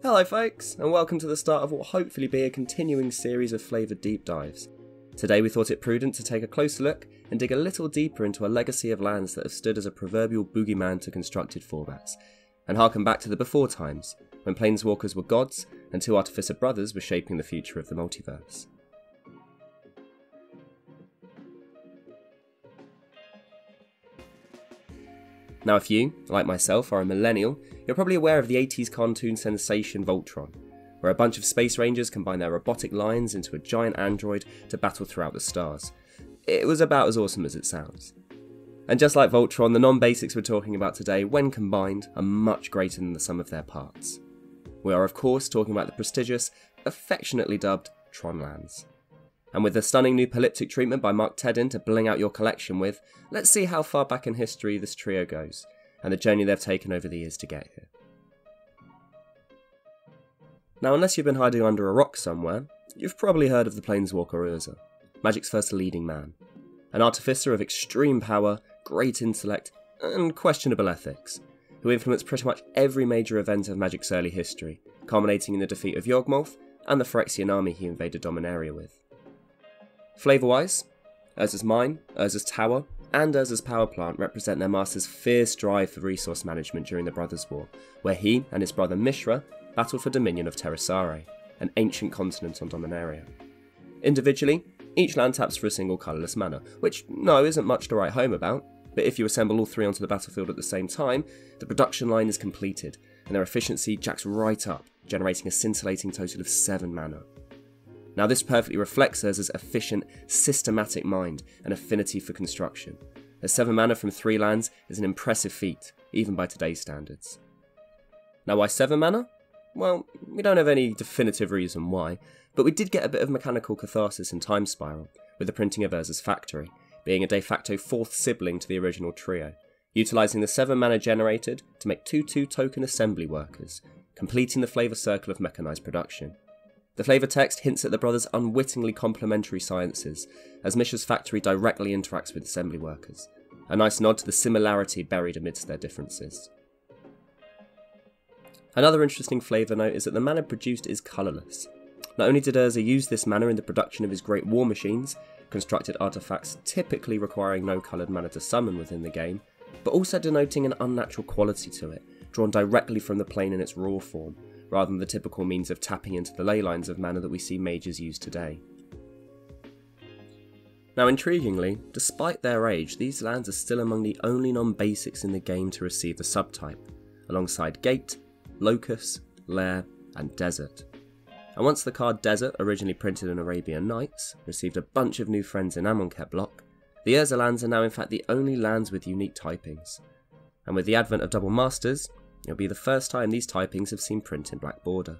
Hello folks, and welcome to the start of what will hopefully be a continuing series of Flavour deep dives. Today we thought it prudent to take a closer look and dig a little deeper into a legacy of lands that have stood as a proverbial boogeyman to constructed formats, and harken back to the before times, when planeswalkers were gods and two artificer brothers were shaping the future of the multiverse. Now if you, like myself, are a millennial, you're probably aware of the 80s cartoon sensation Voltron, where a bunch of space rangers combine their robotic lions into a giant android to battle throughout the stars. It was about as awesome as it sounds. And just like Voltron, the non-basics we're talking about today, when combined, are much greater than the sum of their parts. We are of course talking about the prestigious, affectionately dubbed Tron Lands. And with the stunning new polyptic treatment by Mark Tedin to bling out your collection with, let's see how far back in history this trio goes, and the journey they've taken over the years to get here. Now unless you've been hiding under a rock somewhere, you've probably heard of the planeswalker Urza, Magic's first leading man. An artificer of extreme power, great intellect, and questionable ethics, who influenced pretty much every major event of Magic's early history, culminating in the defeat of Yawgmoth and the Phyrexian army he invaded Dominaria with. Flavour-wise, Urza's Mine, Urza's Tower, and Urza's Power Plant represent their master's fierce drive for resource management during the Brothers' War, where he and his brother Mishra battled for dominion of Terrasare, an ancient continent on Dominaria. Individually, each land taps for a single colourless mana, which, no, isn't much to write home about, but if you assemble all three onto the battlefield at the same time, the production line is completed, and their efficiency jacks right up, generating a scintillating total of 7 mana. Now this perfectly reflects Urza's efficient, systematic mind and affinity for construction, as 7 mana from 3 lands is an impressive feat, even by today's standards. Now why 7 mana? Well, we don't have any definitive reason why, but we did get a bit of mechanical catharsis in Time Spiral, with the printing of Urza's Factory, being a de facto 4th sibling to the original trio, utilising the 7 mana generated to make 2/2 token assembly workers, completing the Flavour circle of mechanised production. The Flavour text hints at the brothers' unwittingly complementary sciences, as Mishra's factory directly interacts with assembly workers, a nice nod to the similarity buried amidst their differences. Another interesting flavour note is that the mana produced is colourless. Not only did Urza use this mana in the production of his great war machines, constructed artefacts typically requiring no coloured mana to summon within the game, but also denoting an unnatural quality to it, drawn directly from the plane in its raw form, rather than the typical means of tapping into the ley lines of mana that we see mages use today. Now intriguingly, despite their age, these lands are still among the only non-basics in the game to receive the subtype, alongside Gate, Locus, Lair, and Desert. And once the card Desert, originally printed in Arabian Nights, received a bunch of new friends in Amonkhet block, the Urza lands are now in fact the only lands with unique typings. And with the advent of Double Masters, it'll be the first time these typings have seen print in black border.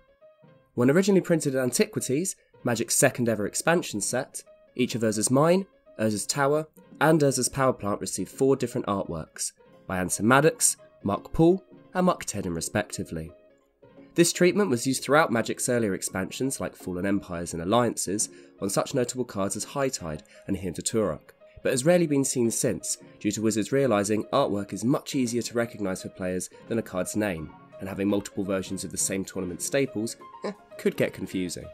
When originally printed in Antiquities, Magic's second ever expansion set, each of Urza's Mine, Urza's Tower, and Urza's Power Plant received 4 different artworks, by Anson Maddox, Mark Paul, and Mark Tedin respectively. This treatment was used throughout Magic's earlier expansions like Fallen Empires and Alliances on such notable cards as High Tide and Hymn to Turok, but has rarely been seen since, due to Wizards realising artwork is much easier to recognise for players than a card's name, and having multiple versions of the same tournament staples could get confusing.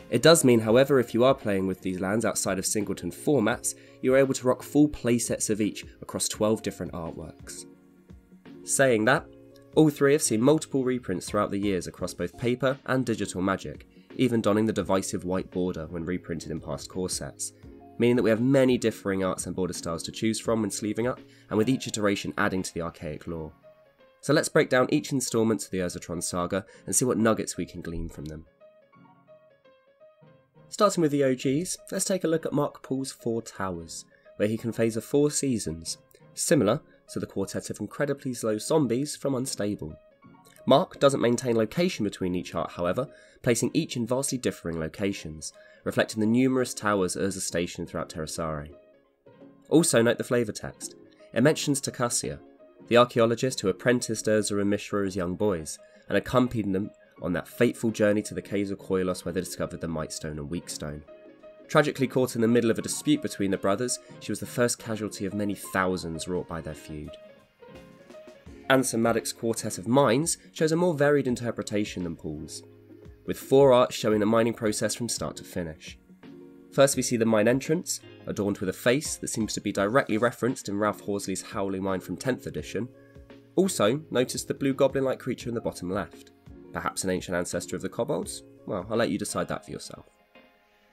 It does mean, however, if you are playing with these lands outside of singleton formats, you are able to rock full playsets of each across 12 different artworks. Saying that, all 3 have seen multiple reprints throughout the years across both paper and digital Magic, even donning the divisive white border when reprinted in past core sets, meaning that we have many differing arts and border styles to choose from when sleeving up, and with each iteration adding to the archaic lore. So let's break down each instalment to the Urzatron saga and see what nuggets we can glean from them. Starting with the OGs, let's take a look at Mark Paul's 4 Towers, where he conveys of 4 seasons, similar to the quartet of incredibly slow zombies from Unstable. Mark doesn't maintain location between each art, however, placing each in vastly differing locations, reflecting the numerous towers Urza stationed throughout Terrasare. Also note the flavour text. It mentions Takassia, the archaeologist who apprenticed Urza and Mishra as young boys, and accompanied them on that fateful journey to the caves of Koilos where they discovered the Mightstone and Weakstone. Tragically caught in the middle of a dispute between the brothers, she was the first casualty of many thousands wrought by their feud. Anson Maddox's quartet of mines shows a more varied interpretation than Paul's, with 4 arts showing the mining process from start to finish. First we see the mine entrance, adorned with a face that seems to be directly referenced in Ralph Horsley's Howling Mine from 10th edition. Also, notice the blue goblin-like creature in the bottom left. Perhaps an ancient ancestor of the kobolds? Well, I'll let you decide that for yourself.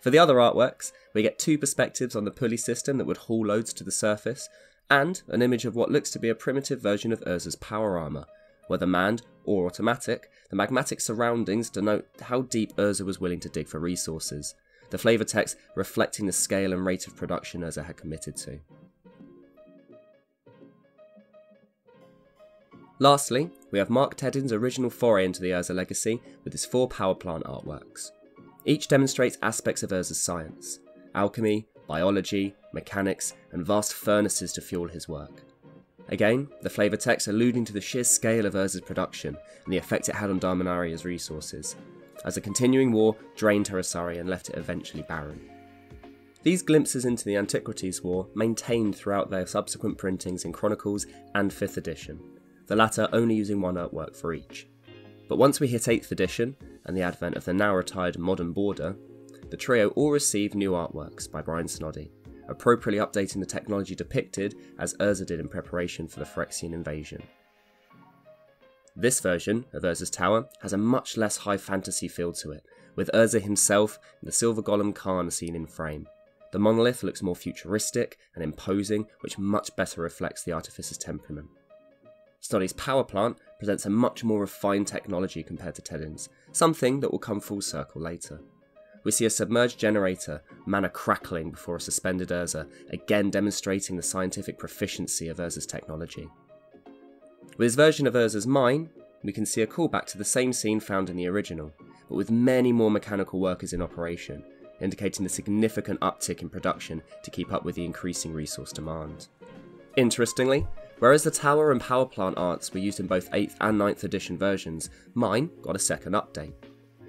For the other artworks, we get 2 perspectives on the pulley system that would haul loads to the surface, and an image of what looks to be a primitive version of Urza's power armour. Whether manned or automatic, the magmatic surroundings denote how deep Urza was willing to dig for resources, the flavour text reflecting the scale and rate of production Urza had committed to. Lastly, we have Mark Tedin's original foray into the Urza legacy with his 4 power plant artworks. Each demonstrates aspects of Urza's science: alchemy, biology, mechanics, and vast furnaces to fuel his work. Again, the flavour text alluding to the sheer scale of Urza's production and the effect it had on Darmanaria's resources, as the continuing war drained Terrasaria and left it eventually barren. These glimpses into the Antiquities War maintained throughout their subsequent printings in Chronicles and 5th edition, the latter only using 1 artwork for each. But once we hit 8th edition, and the advent of the now retired Modern Border, the trio all received new artworks by Brian Snoddy, appropriately updating the technology depicted as Urza did in preparation for the Phyrexian invasion. This version of Urza's tower has a much less high fantasy feel to it, with Urza himself and the silver golem Khan seen in frame. The monolith looks more futuristic and imposing, which much better reflects the artificer's temperament. Snoddy's power plant presents a much more refined technology compared to Tedin's, something that will come full circle later. We see a submerged generator, mana crackling before a suspended Urza, again demonstrating the scientific proficiency of Urza's technology. With his version of Urza's mine, we can see a callback to the same scene found in the original, but with many more mechanical workers in operation, indicating the significant uptick in production to keep up with the increasing resource demand. Interestingly, whereas the tower and power plant arts were used in both 8th and 9th edition versions, mine got a second update.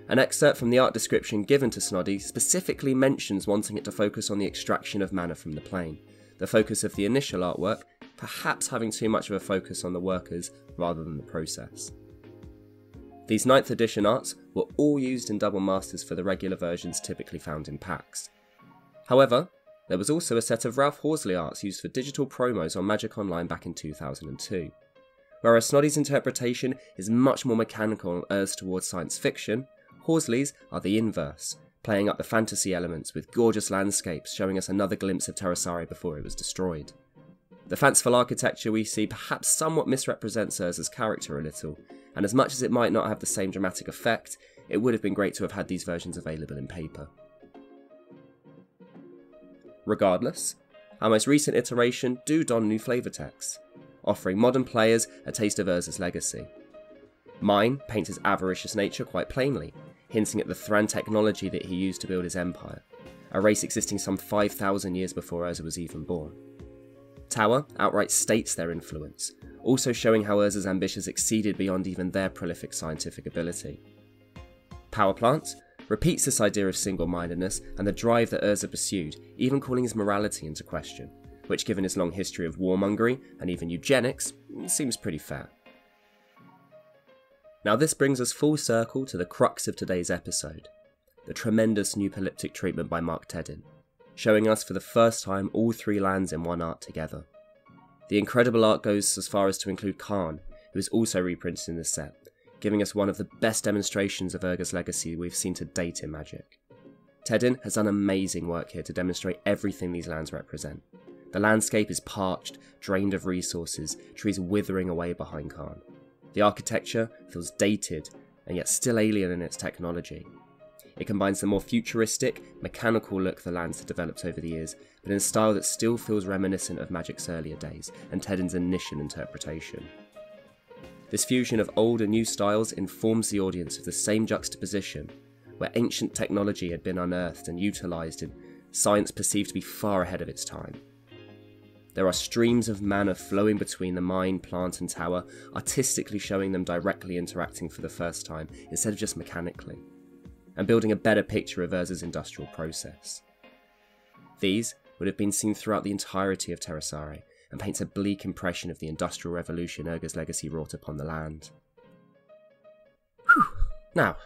An excerpt from the art description given to Snoddy specifically mentions wanting it to focus on the extraction of mana from the plane, the focus of the initial artwork perhaps having too much of a focus on the workers rather than the process. These 9th edition arts were all used in double masters for the regular versions typically found in packs. However, there was also a set of Ralph Horsley arts used for digital promos on Magic Online back in 2002. Whereas Snoddy's interpretation is much more mechanical and errs towards science fiction, Horsley's are the inverse, playing up the fantasy elements with gorgeous landscapes showing us another glimpse of Terrasaria before it was destroyed. The fanciful architecture we see perhaps somewhat misrepresents Urza's character a little, and as much as it might not have the same dramatic effect, it would have been great to have had these versions available in paper. Regardless, our most recent iteration do don new flavour texts, offering modern players a taste of Urza's legacy. Mine paints his avaricious nature quite plainly, hinting at the Thran technology that he used to build his empire, a race existing some 5,000 years before Urza was even born. Tower outright states their influence, also showing how Urza's ambitions exceeded beyond even their prolific scientific ability. Power Plant repeats this idea of single-mindedness and the drive that Urza pursued, even calling his morality into question, which given his long history of warmongery and even eugenics, seems pretty fair. Now this brings us full circle to the crux of today's episode, the tremendous nupolyptic treatment by Mark Tedin, showing us for the first time all 3 lands in one art together. The incredible art goes as far as to include Khan, who is also reprinted in this set, giving us one of the best demonstrations of Urza's legacy we've seen to date in Magic. Tedin has done amazing work here to demonstrate everything these lands represent. The landscape is parched, drained of resources, trees withering away behind Khan. The architecture feels dated, and yet still alien in its technology. It combines the more futuristic, mechanical look the lands have developed over the years, but in a style that still feels reminiscent of Magic's earlier days and Tedin's initial interpretation. This fusion of old and new styles informs the audience of the same juxtaposition, where ancient technology had been unearthed and utilised in science perceived to be far ahead of its time. There are streams of mana flowing between the mine, plant and tower, artistically showing them directly interacting for the first time, instead of just mechanically, and building a better picture of Urza's industrial process. These would have been seen throughout the entirety of Terrasaria, and paints a bleak impression of the Industrial Revolution Urga's legacy wrought upon the land. Whew. Now,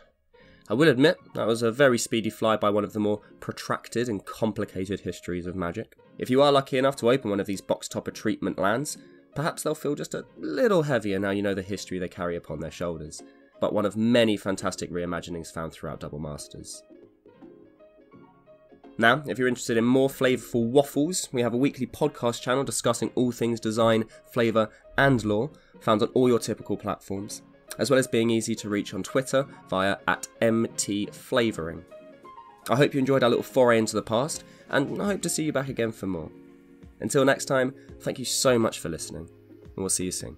I will admit that was a very speedy fly by one of the more protracted and complicated histories of Magic. If you are lucky enough to open one of these box topper treatment lands, perhaps they'll feel just a little heavier now you know the history they carry upon their shoulders, but one of many fantastic reimaginings found throughout Double Masters. Now, if you're interested in more flavourful waffles, we have a weekly podcast channel discussing all things design, flavour and lore, found on all your typical platforms, as well as being easy to reach on Twitter via @MTFlavouring. I hope you enjoyed our little foray into the past, and I hope to see you back again for more. Until next time, thank you so much for listening, and we'll see you soon.